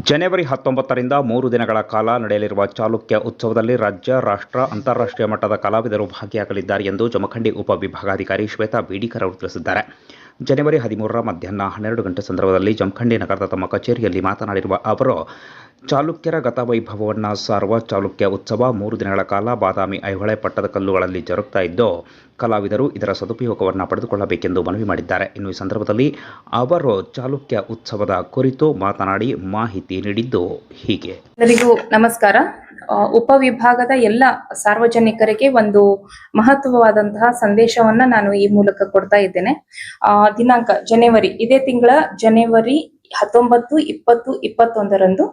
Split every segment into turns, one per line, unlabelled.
ಜನವರಿ 19ರಿಂದ 3 ದಿನಗಳ ಕಾಲ ನಡೆಯಲಿರುವ ಚಾಲುಕ್ಯ ಉತ್ಸವದಲ್ಲಿ ರಾಜ್ಯ, ರಾಷ್ಟ್ರ, ಅಂತಾರಾಷ್ಟ್ರೀಯ ಮಟ್ಟದ ಕಲಾವಿದರು ಭಾಗಿಯಾಗಲಿದ್ದಾರೆ ಎಂದು ಜಮಖಂಡಿ ಉಪವಿಭಾಗಾಧಿಕಾರಿ ಶ್ವೇತಾ ಬೀಡಿಕರ್ ಅವರು ತಿಳಿಸಿದ್ದಾರೆ. ಜನವರಿ 13ರ ಮಧ್ಯಾಹ್ನ 12 ಗಂಟೆ ಸಂದರ್ಭದಲ್ಲಿ ಜಮಖಂಡಿ ನಗರದ ತಮ್ಮ ಕಚೇರಿಯಲ್ಲಿ ಮಾತನಾಡಿರುವ ಅವರು, ಚಾಲುಕ್ಯರ ಗತವೈಭವವನ್ನು ಸಾರುವ ಚಾಲುಕ್ಯ ಉತ್ಸವ 3 ದಿನಗಳ ಕಾಲ ಬಾದಾಮಿ, ಐಹೊಳೆ, ಪಟ್ಟದಕಲ್ಲುಗಳಲ್ಲಿ ಜರುಗ್ತಾ ಇದ್ದು, ಕಲಾವಿದರು ಇದರ ಸದುಪಯೋಗವನ್ನು ಪಡೆದುಕೊಳ್ಳಬೇಕೆಂದು ಮನವಿ ಮಾಡಿದ್ದಾರೆ. ಇನ್ನು ಈ ಸಂದರ್ಭದಲ್ಲಿ ಅವರು ಚಾಲುಕ್ಯ ಉತ್ಸವದ ಕುರಿತು ಮಾತನಾಡಿ ಮಾಹಿತಿ ನೀಡಿದ್ದು ಹೀಗೆ.
ಎಲ್ಲರಿಗೂ ನಮಸ್ಕಾರ. ಉಪವಿಭಾಗದ ಎಲ್ಲ ಸಾರ್ವಜನಿಕರಿಗೆ ಒಂದು ಮಹತ್ವವಾದಂತಹ ಸಂದೇಶವನ್ನ ನಾನು ಈ ಮೂಲಕ ಕೊಡ್ತಾ ಇದ್ದೇನೆ. ದಿನಾಂಕ ಇದೇ ತಿಂಗಳ ಜನವರಿ 19, 20, 21ರಂದು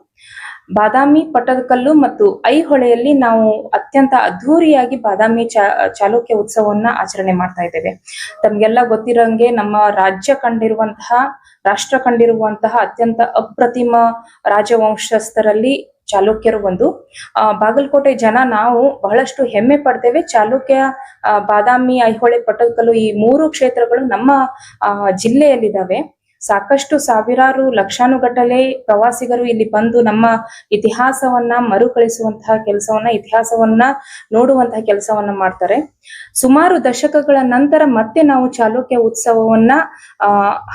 ಬಾದಾಮಿ, ಪಟ್ಟದಕಲ್ಲು ಮತ್ತು ಐಹೊಳೆಯಲ್ಲಿ ನಾವು ಅತ್ಯಂತ ಅದ್ಧೂರಿಯಾಗಿ ಬಾದಾಮಿ ಚಾಲುಕ್ಯ ಉತ್ಸವವನ್ನ ಆಚರಣೆ ಮಾಡ್ತಾ ಇದ್ದೇವೆ. ತಮ್ಗೆಲ್ಲ ಗೊತ್ತಿರೋಂಗೆ ನಮ್ಮ ರಾಜ್ಯ ರಾಷ್ಟ್ರ ಕಂಡಿರುವಂತಹ ಅತ್ಯಂತ ಅಪ್ರತಿಮ ರಾಜವಂಶಸ್ಥರಲ್ಲಿ ಚಾಲುಕ್ಯರು ಒಂದು. ಬಾಗಲಕೋಟೆ ಜನ ನಾವು ಬಹಳಷ್ಟು ಹೆಮ್ಮೆ ಪಡ್ತೇವೆ. ಚಾಲುಕ್ಯ, ಬಾದಾಮಿ, ಐಹೊಳೆ, ಪಟ್ಟದಕಲ್ಲು ಈ 3 ಕ್ಷೇತ್ರಗಳು ನಮ್ಮ ಜಿಲ್ಲೆಯಲ್ಲಿದ್ದಾವೆ. ಸಾಕಷ್ಟು ಸಾವಿರಾರು ಲಕ್ಷಾನುಗಟ್ಟಲೆ ಪ್ರವಾಸಿಗರು ಇಲ್ಲಿ ಬಂದು ನಮ್ಮ ಇತಿಹಾಸವನ್ನ ಮರುಕಳಿಸುವಂತಹ ಕೆಲಸವನ್ನ, ಇತಿಹಾಸವನ್ನ ನೋಡುವಂತಹ ಕೆಲಸವನ್ನ ಮಾಡ್ತಾರೆ. ಸುಮಾರು ದಶಕಗಳ ನಂತರ ಮತ್ತೆ ನಾವು ಚಾಲುಕ್ಯ ಉತ್ಸವವನ್ನ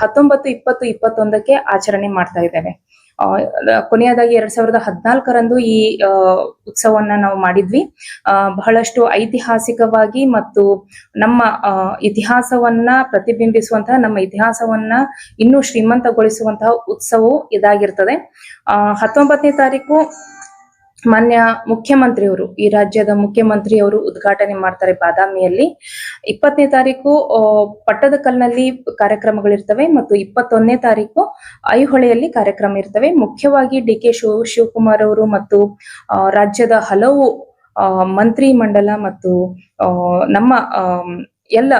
19, 20, 21ಕ್ಕೆ ಆಚರಣೆ ಮಾಡ್ತಾ ಇದ್ದೇವೆ. ಕೊನೆಯದಾಗಿ 2014ರಂದು ಈ ಉತ್ಸವವನ್ನ ನಾವು ಮಾಡಿದ್ವಿ. ಬಹಳಷ್ಟು ಐತಿಹಾಸಿಕವಾಗಿ ಮತ್ತು ನಮ್ಮ ಇತಿಹಾಸವನ್ನ ಪ್ರತಿಬಿಂಬಿಸುವಂತಹ, ನಮ್ಮ ಇತಿಹಾಸವನ್ನ ಇನ್ನೂ ಶ್ರೀಮಂತಗೊಳಿಸುವಂತಹ ಉತ್ಸವವು ಇದಾಗಿರ್ತದೆ. 19ನೇ ತಾರೀಕು ಮಾನ್ಯ ಮುಖ್ಯಮಂತ್ರಿಯವರು, ಈ ರಾಜ್ಯದ ಮುಖ್ಯಮಂತ್ರಿಯವರು ಉದ್ಘಾಟನೆ ಮಾಡ್ತಾರೆ ಬಾದಾಮಿಯಲ್ಲಿ. 20ನೇ ತಾರೀಕು ಪಟ್ಟದಕಲ್ನಲ್ಲಿ ಕಾರ್ಯಕ್ರಮಗಳಿರ್ತವೆ ಮತ್ತು 21ನೇ ತಾರೀಕು ಐಹೊಳೆಯಲ್ಲಿ ಕಾರ್ಯಕ್ರಮ ಇರ್ತವೆ. ಮುಖ್ಯವಾಗಿ ಡಿ ಕೆ ಶಿವಕುಮಾರ್ ಅವರು ಮತ್ತು ರಾಜ್ಯದ ಹಲವು ಮಂತ್ರಿ ಮಂಡಲ ಮತ್ತು ನಮ್ಮ ಎಲ್ಲ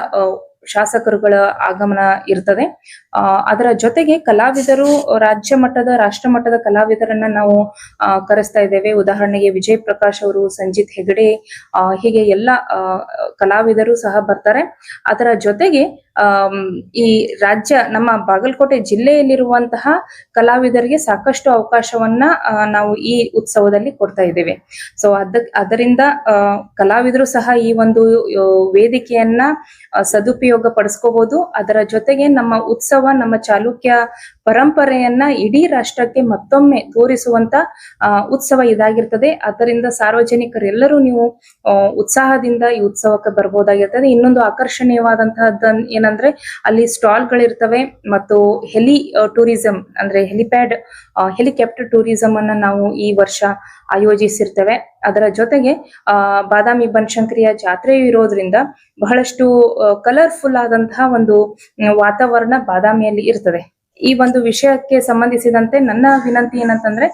ಶಾಸಕರುಗಳ ಆಗಮನ ಇರ್ತದೆ. ಅದರ ಜೊತೆಗೆ ಕಲಾವಿದರು, ರಾಜ್ಯ ಮಟ್ಟದ, ರಾಷ್ಟ್ರ ಮಟ್ಟದ ಕಲಾವಿದರನ್ನ ನಾವು ಕರೆಸ್ತಾ ಇದ್ದೇವೆ. ಉದಾಹರಣೆಗೆ ವಿಜಯ್ ಪ್ರಕಾಶ್ ಅವರು, ಸಂಜಿತ್ ಹೆಗಡೆ, ಹೀಗೆ ಎಲ್ಲ ಕಲಾವಿದರು ಸಹ ಬರ್ತಾರೆ. ಅದರ ಜೊತೆಗೆ ಈ ರಾಜ್ಯ, ನಮ್ಮ ಬಾಗಲಕೋಟೆ ಜಿಲ್ಲೆಯಲ್ಲಿರುವಂತಹ ಕಲಾವಿದರಿಗೆ ಸಾಕಷ್ಟು ಅವಕಾಶವನ್ನ ನಾವು ಈ ಉತ್ಸವದಲ್ಲಿ ಕೊಡ್ತಾ ಇದ್ದೇವೆ. ಸೊ ಅದರಿಂದ ಕಲಾವಿದರು ಸಹ ಈ ಒಂದು ವೇದಿಕೆಯನ್ನ ಸದುಪಯೋಗ ಪಡಿಸ್ಕೋಬಹುದು. ಅದರ ಜೊತೆಗೆ ನಮ್ಮ ಉತ್ಸವ, ನಮ್ಮ ಚಾಲುಕ್ಯ ಪರಂಪರೆಯನ್ನ ಇಡೀ ರಾಷ್ಟ್ರಕ್ಕೆ ಮತ್ತೊಮ್ಮೆ ತೋರಿಸುವಂತ ಉತ್ಸವ ಇದಾಗಿರ್ತದೆ. ಅದರಿಂದ ಸಾರ್ವಜನಿಕರೆಲ್ಲರೂ ನೀವು ಉತ್ಸಾಹದಿಂದ ಈ ಉತ್ಸವಕ್ಕೆ ಬರ್ಬೋದಾಗಿರ್ತದೆ. ಇನ್ನೊಂದು ಆಕರ್ಷಣೀಯವಾದಂತಹದ್ದು ಏನಂದ್ರೆ, ಅಲ್ಲಿ ಸ್ಟಾಲ್ಗಳಿರ್ತವೆ ಮತ್ತು ಟೂರಿಸಂ ಅಂದ್ರೆ ಹೆಲಿಕಾಪ್ಟರ್ ಟೂರಿಸಂ ಅನ್ನ ನಾವು ಈ ವರ್ಷ ಆಯೋಜಿಸಿರ್ತೇವೆ. ಅದರ ಜೊತೆಗೆ ಬಾದಾಮಿ ಬನಶಂಕರಿಯ ಜಾತ್ರೆಯು ಇರೋದ್ರಿಂದ ಬಹಳಷ್ಟು ಕಲರ್ಫುಲ್ ಆದಂತಹ ಒಂದು ವಾತಾವರಣ ಬಾದಾಮಿಯಲ್ಲಿ ಇರ್ತದೆ. ಈ ಒಂದು ವಿಷಯಕ್ಕೆ ಸಂಬಂಧಿಸಿದಂತೆ ನನ್ನ ವಿನಂತಿ ಏನಂತಂದ್ರೆ,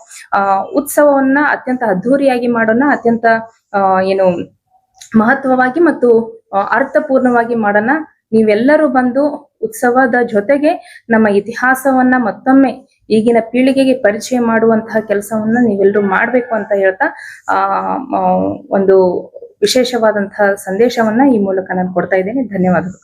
ಉತ್ಸವವನ್ನ ಅತ್ಯಂತ ಅದ್ಧೂರಿಯಾಗಿ ಮಾಡೋಣ, ಅತ್ಯಂತ ಮಹತ್ವವಾಗಿ ಮತ್ತು ಅರ್ಥಪೂರ್ಣವಾಗಿ ಮಾಡೋಣ. ನೀವೆಲ್ಲರೂ ಬಂದು ಉತ್ಸವದ ಜೊತೆಗೆ ನಮ್ಮ ಇತಿಹಾಸವನ್ನ ಮತ್ತೊಮ್ಮೆ ಈಗಿನ ಪೀಳಿಗೆಗೆ ಪರಿಚಯ ಮಾಡುವಂತಹ ಕೆಲಸವನ್ನ ನೀವೆಲ್ಲರೂ ಮಾಡ್ಬೇಕು ಅಂತ ಹೇಳ್ತಾ ಒಂದು ವಿಶೇಷವಾದಂತಹ ಸಂದೇಶವನ್ನ ಈ ಮೂಲಕ ನಾನು ಕೊಡ್ತಾ ಇದ್ದೇನೆ. ಧನ್ಯವಾದಗಳು.